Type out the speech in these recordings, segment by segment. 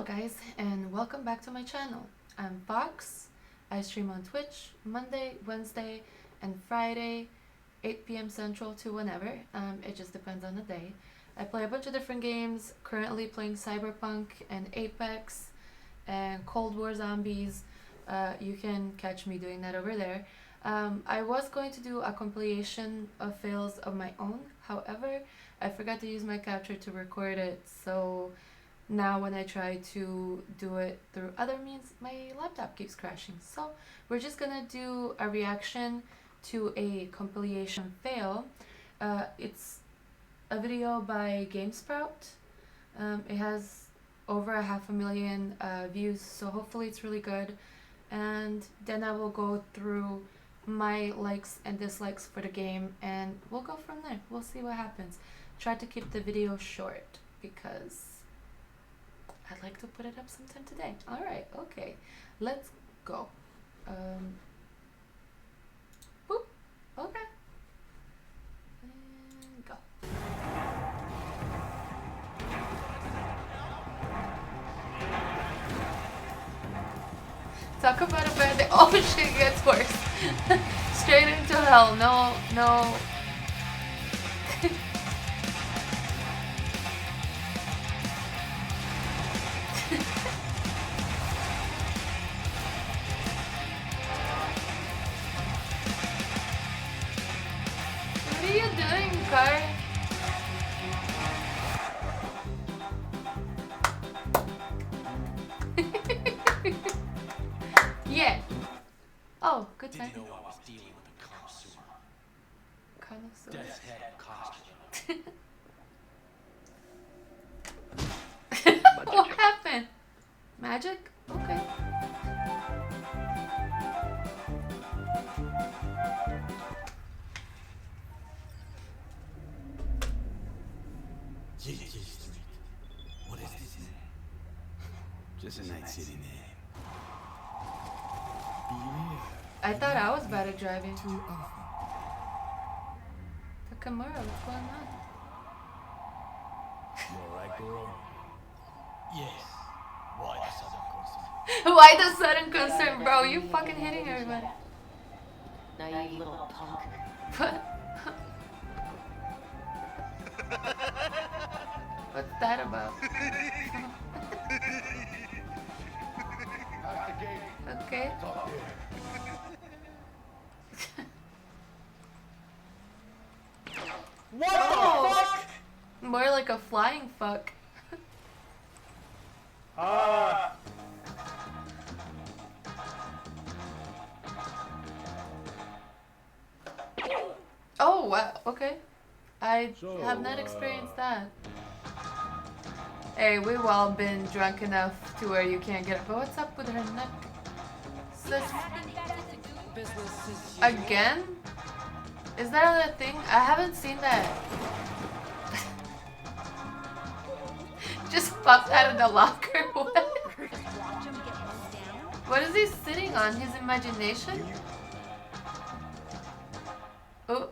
Hello guys, and welcome back to my channel. I'm Fox. I stream on Twitch Monday, Wednesday, and Friday, 8 p.m. Central to whenever. It just depends on the day. I play a bunch of different games, currently playing Cyberpunk and Apex and Cold War Zombies. You can catch me doing that over there. I was going to do a compilation of fails of my own, however, I forgot to use my capture to record it, so now when I try to do it through other means, my laptop keeps crashing. So we're just gonna do a reaction to a compilation fail. It's a video by GameSprout. It has over 500,000 views, so hopefully it's really good. And then I will go through my likes and dislikes for the game, and we'll go from there. We'll see what happens. Try to keep the video short because I'd like to put it up sometime today. Alright, okay. Let's go. Boop. Okay. And go. Talk about a bad day. Oh shit, it gets worse. Straight into hell. No, no. What are you doing, car? Yeah. Oh, good time. Didn't know I was dealing with a connoisseur. Connoisseur. Death's head costume. What happened? Magic? Okay. Street. What is this? Just a night city name. I thought I was bad at driving. Takamura, what's going on? You alright, girl? Yes. Why the sudden concern? Why the sudden concern, bro? You fucking hitting everybody. Naive little punk. What's that about? Okay. What the fuck? More like a flying fuck. Oh, wow. Okay. I have not experienced that. Hey, we've all been drunk enough to where you can't get up. But what's up with her neck? Sis, again? Is that a thing? I haven't seen that. Just popped out of the locker. What? What is he sitting on? His imagination? Oh.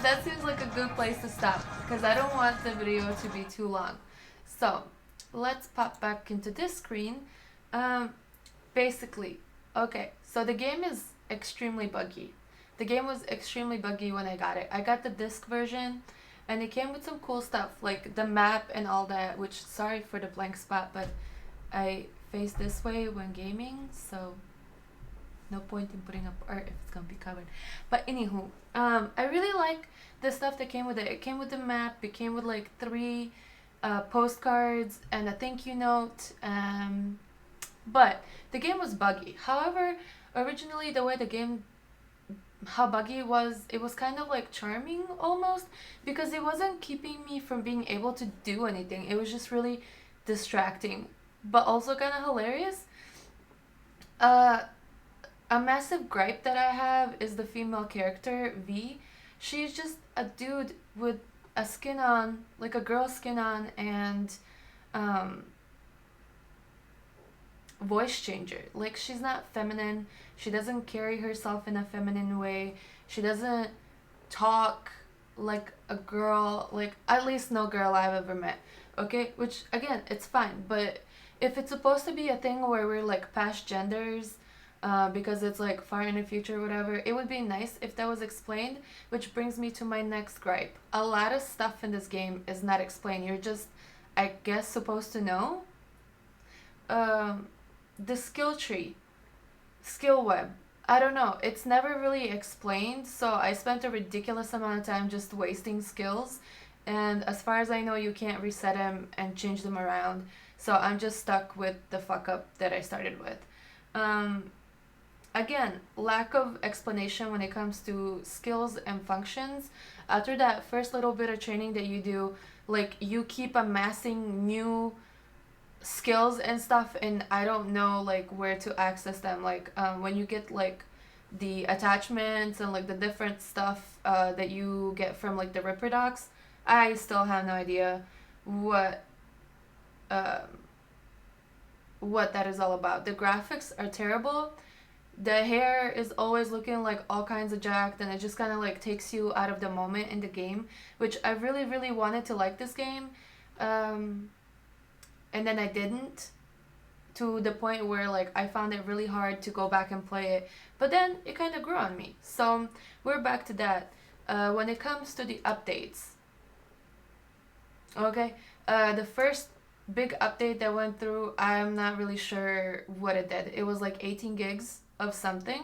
That seems like a good place to stop because I don't want the video to be too long. So let's pop back into this screen. Basically, okay, so the game is extremely buggy. The game was extremely buggy when I got it. I got the disc version and it came with some cool stuff like the map and all that, which, sorry for the blank spot, but I face this way when gaming, so no point in putting up art if it's gonna be covered. But anywho, I really like the stuff that came with it. It came with the map, it came with like 3 postcards and a thank you note, but the game was buggy. However, originally the way the game, how buggy it was kind of like charming almost, because it wasn't keeping me from being able to do anything. It was just really distracting, but also kind of hilarious. A massive gripe that I have is the female character, V. She's just a dude with a skin on, like a girl skin on, and voice changer. Like, she's not feminine. She doesn't carry herself in a feminine way. She doesn't talk like a girl, like at least no girl I've ever met. Okay, which again, it's fine, but if it's supposed to be a thing where we're like past genders, because it's like far in the future or whatever, it would be nice if that was explained. Which brings me to my next gripe: a lot of stuff in this game is not explained. You're just, I guess, supposed to know. Um, the skill tree, skill web. I don't know. It's never really explained, so I spent a ridiculous amount of time just wasting skills. And as far as I know, you can't reset them and change them around. So I'm just stuck with the fuck up that I started with. Um, Again, lack of explanation when it comes to skills and functions. After that first little bit of training that you do, like you keep amassing new skills and stuff, and I don't know like where to access them. Like when you get like the attachments and like the different stuff that you get from like the Ripper docs, I still have no idea what um, what that is all about. The graphics are terrible. The hair is always looking like all kinds of jacked, and it just kind of like takes you out of the moment in the game, which I really really wanted to like this game, um, and then I didn't, to the point where like I found it really hard to go back and play it. But then it kind of grew on me. So we're back to that. When it comes to the updates, okay, the first big update that went through, I'm not really sure what it did. It was like 18 gigs of something.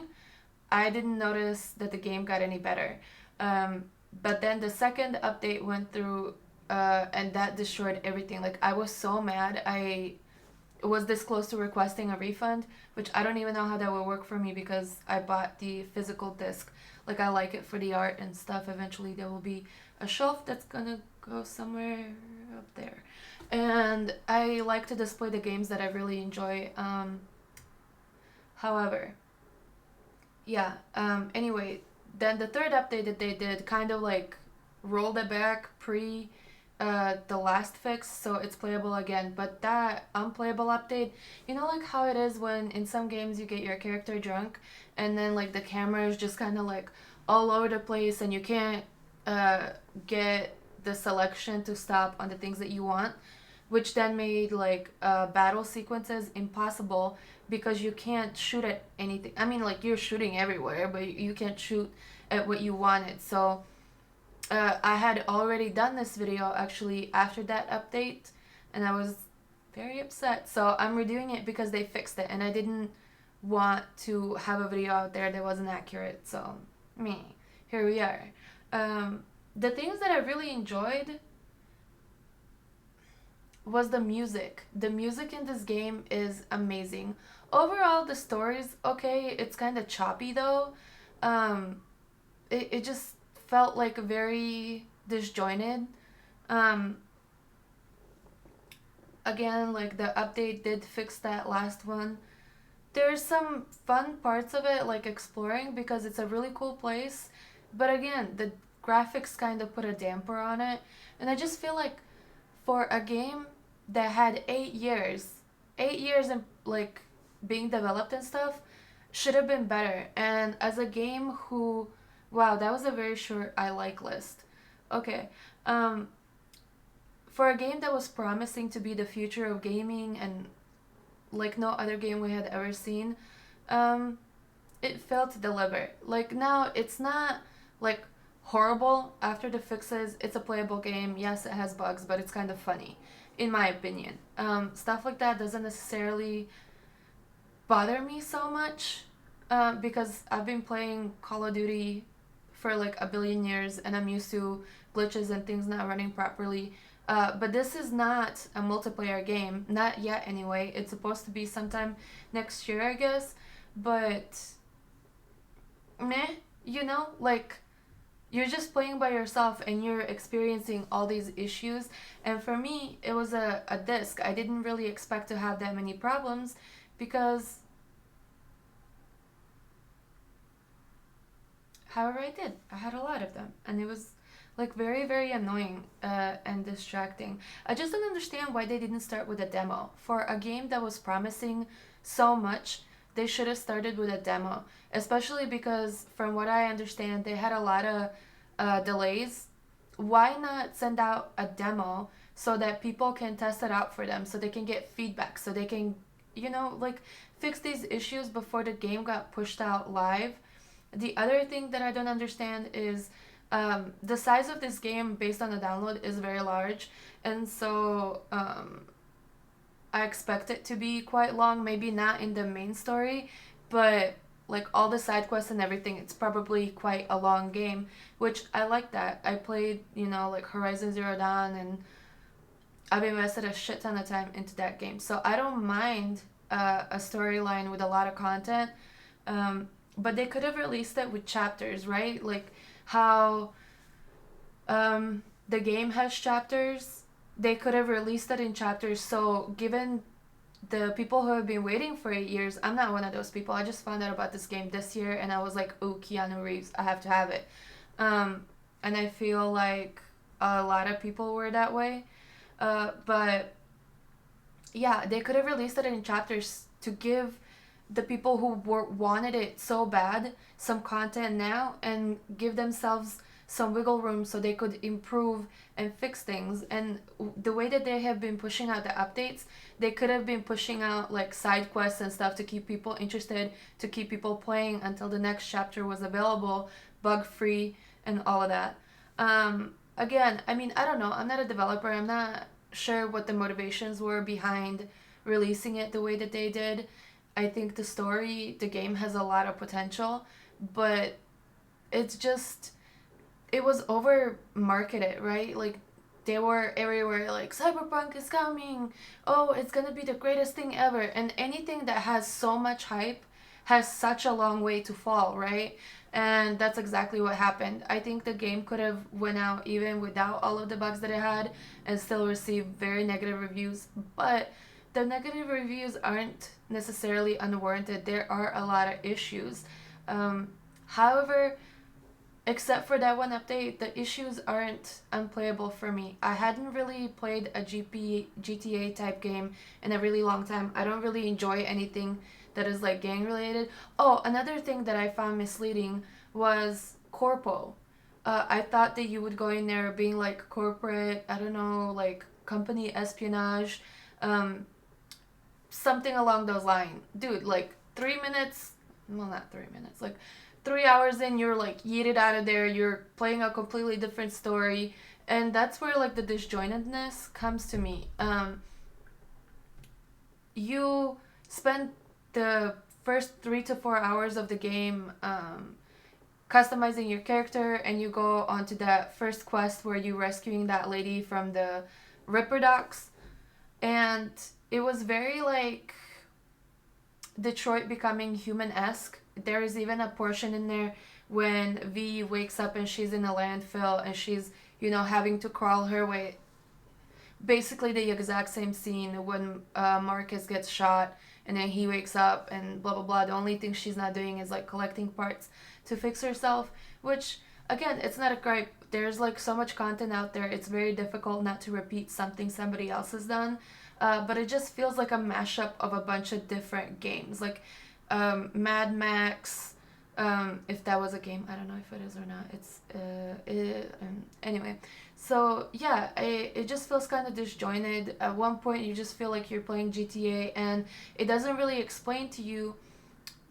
I didn't notice that the game got any better. Um, but then the second update went through, and that destroyed everything. Like I was so mad. I was this close to requesting a refund, which I don't even know how that will work for me because I bought the physical disc. Like I like it for the art and stuff. Eventually there will be a shelf that's gonna go somewhere up there. And I like to display the games that I really enjoy. However, yeah, anyway, then the third update that they did kind of like rolled it back pre the last fix, so it's playable again. But that unplayable update, you know, like how it is when in some games you get your character drunk and then like the camera is just kind of like all over the place and you can't uh, get the selection to stop on the things that you want, which then made like battle sequences impossible because you can't shoot at anything. I mean, like you're shooting everywhere, but you can't shoot at what you wanted. So I had already done this video actually after that update, and I was very upset. So I'm redoing it because they fixed it, and I didn't want to have a video out there that wasn't accurate. So, me, here we are. The things that I really enjoyed was the music. The music in this game is amazing. Overall, the story's okay. It's kind of choppy though. Um, it just felt like very disjointed. Um, Again, like the update did fix that last one. There's some fun parts of it, like exploring, because it's a really cool place. But again, the graphics kind of put a damper on it. And I just feel like for a game that had 8 years, 8 years in like being developed and stuff, should have been better. And as a game who, wow, that was a very short I like list. Okay, um, for a game that was promising to be the future of gaming and like no other game we had ever seen, um, it failed to deliver. Like now, it's not like horrible after the fixes. It's a playable game. Yes, it has bugs, but it's kind of funny, in my opinion. Stuff like that doesn't necessarily bother me so much because I've been playing Call of Duty for like a billion years and I'm used to glitches and things not running properly. But this is not a multiplayer game, not yet anyway. It's supposed to be sometime next year, I guess. But meh, you know, like you're just playing by yourself and you're experiencing all these issues. And for me, it was a disc. I didn't really expect to have that many problems because, however, I did. I had a lot of them. And it was like very, very annoying and distracting. I just don't understand why they didn't start with a demo. For a game that was promising so much, they should have started with a demo. Especially because, from what I understand, they had a lot of delays why not send out a demo so that people can test it out for them, so they can get feedback, so they can, like, fix these issues before the game got pushed out live. The other thing that I don't understand is the size of this game based on the download is very large, and so I expect it to be quite long, maybe not in the main story, but like all the side quests and everything, it's probably quite a long game, which I like that. I played, like Horizon Zero Dawn, and I've invested a shit ton of time into that game. So I don't mind a storyline with a lot of content, but they could have released it with chapters, right? Like how the game has chapters. They could have released it in chapters. So given the people who have been waiting for 8 years, I'm not one of those people. I just found out about this game this year, and I was like, oh, Keanu Reeves, I have to have it. And I feel like a lot of people were that way. But yeah, they could have released it in chapters to give the people who wanted it so bad some content now, and give themselves some wiggle room so they could improve and fix things. And the way that they have been pushing out the updates, they could have been pushing out like side quests and stuff to keep people interested, to keep people playing until the next chapter was available, bug free, and all of that. Again, I mean, I don't know. I'm not a developer. I'm not sure what the motivations were behind releasing it the way that they did. I think the game has a lot of potential, but it's just, it was over marketed, right? Like they were everywhere, like Cyberpunk is coming. Oh, it's gonna be the greatest thing ever. And anything that has so much hype has such a long way to fall, right? And that's exactly what happened. I think the game could have went out even without all of the bugs that it had and still received very negative reviews. But the negative reviews aren't necessarily unwarranted. There are a lot of issues. However, except for that one update, the issues aren't unplayable for me. I hadn't really played a GTA type game in a really long time. I don't really enjoy anything that is like gang related. Oh, another thing that I found misleading was corpo. I thought that you would go in there being like corporate, I don't know, like company espionage, something along those lines. Dude, like 3 minutes, well, not 3 minutes, like 3 hours in, you're like yeeted out of there. You're playing a completely different story, and that's where like the disjointedness comes to me. You spend the first 3 to 4 hours of the game customizing your character, and you go on to that first quest where you're rescuing that lady from the Ripper Docks, and it was very like Detroit becoming human-esque. There is even a portion in there when V wakes up and she's in a landfill, and she's, having to crawl her way. Basically the exact same scene when Marcus gets shot, and then he wakes up and blah blah blah. The only thing she's not doing is like collecting parts to fix herself, which again, it's not a gripe. There's like so much content out there, it's very difficult not to repeat something somebody else has done. But it just feels like a mashup of a bunch of different games, like Mad Max. If that was a game, I don't know if it is or not. Anyway. So yeah, it just feels kind of disjointed. At one point, you just feel like you're playing GTA, and it doesn't really explain to you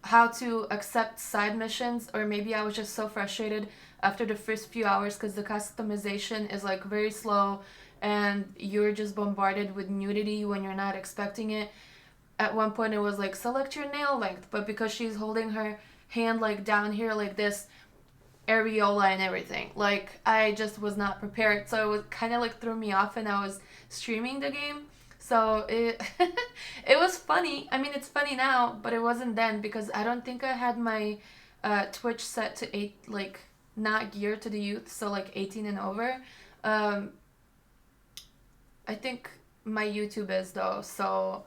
how to accept side missions. Or maybe I was just so frustrated after the first few hours because the customization is like very slow, and you're just bombarded with nudity when you're not expecting it. At one point, it was like select your nail length, but because she's holding her hand like down here like this, areola and everything, like I just was not prepared, so it was kind of like threw me off, and I was streaming the game, so it it was funny. I mean, it's funny now, but it wasn't then, because I don't think I had my Twitch set to 8, like not geared to the youth, so like 18 and over. I think my YouTube is though, so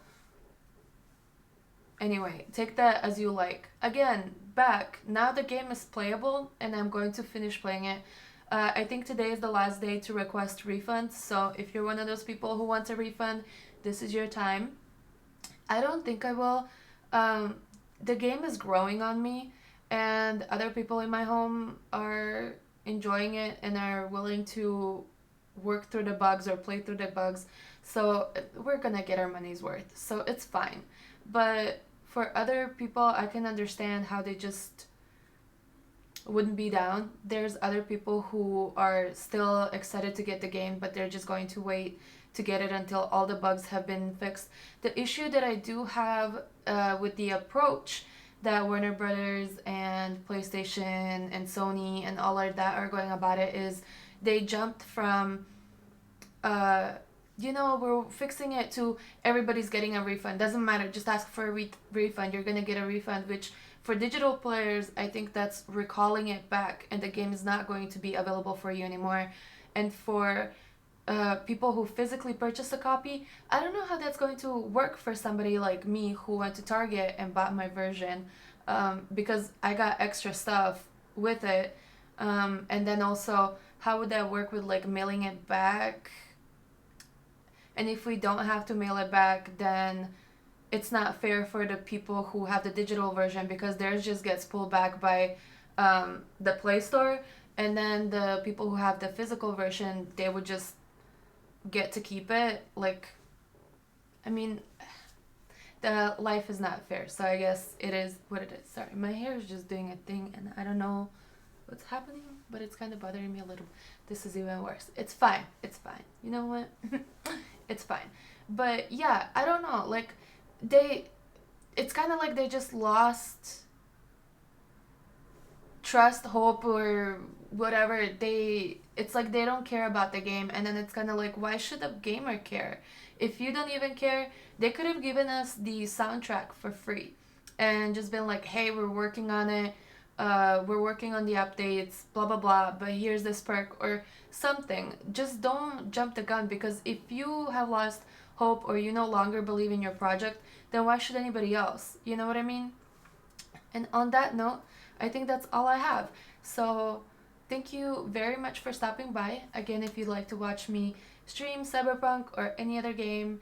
anyway, take that as you like. Again, back. Now the game is playable, and I'm going to finish playing it. I think today is the last day to request refunds, so if you're one of those people who wants a refund, this is your time. I don't think I will. The game is growing on me, and other people in my home are enjoying it and are willing to work through the bugs or play through the bugs. So we're gonna get our money's worth. So it's fine. But for other people, I can understand how they just wouldn't be down. There's other people who are still excited to get the game, but they're just going to wait to get it until all the bugs have been fixed. The issue that I do have with the approach that Warner Brothers and PlayStation and Sony and all of that are going about it is they jumped from we're fixing it to everybody's getting a refund. Doesn't matter, just ask for a refund. You're gonna get a refund, which for digital players, I think that's recalling it back, and the game is not going to be available for you anymore. And for people who physically purchase a copy, I don't know how that's going to work for somebody like me who went to Target and bought my version, because I got extra stuff with it. And then also, how would that work with like mailing it back? And if we don't have to mail it back, then it's not fair for the people who have the digital version, because theirs just gets pulled back by the Play Store, and then the people who have the physical version, they would just get to keep it. Like, I mean, the life is not fair, so I guess it is what it is. Sorry, my hair is just doing a thing, and I don't know what's happening, but it's kind of bothering me a little. This is even worse. It's fine. It's fine. You know what? It's fine. But yeah, I don't know. Like, it's kind of like they just lost trust, hope, or whatever. It's like they don't care about the game, and then it's kind of like, why should a gamer care? If you don't even care, they could have given us the soundtrack for free and just been like, hey, we're working on it, we're working on the updates, blah blah blah, but here's this perk or something. Just don't jump the gun, because if you have lost hope or you no longer believe in your project, then why should anybody else? You know what I mean? And on that note, I think that's all I have. So thank you very much for stopping by. Again, if you'd like to watch me stream Cyberpunk or any other game,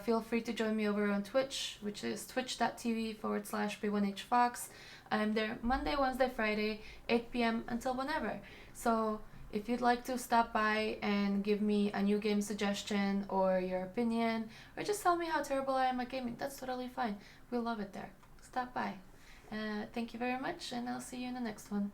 feel free to join me over on Twitch, which is twitch.tv/B1HFox. I'm there Monday, Wednesday, Friday, 8 p.m. until whenever. So if you'd like to stop by and give me a new game suggestion or your opinion, or just tell me how terrible I am at gaming, that's totally fine. We love it there. Stop by. Thank you very much, and I'll see you in the next one.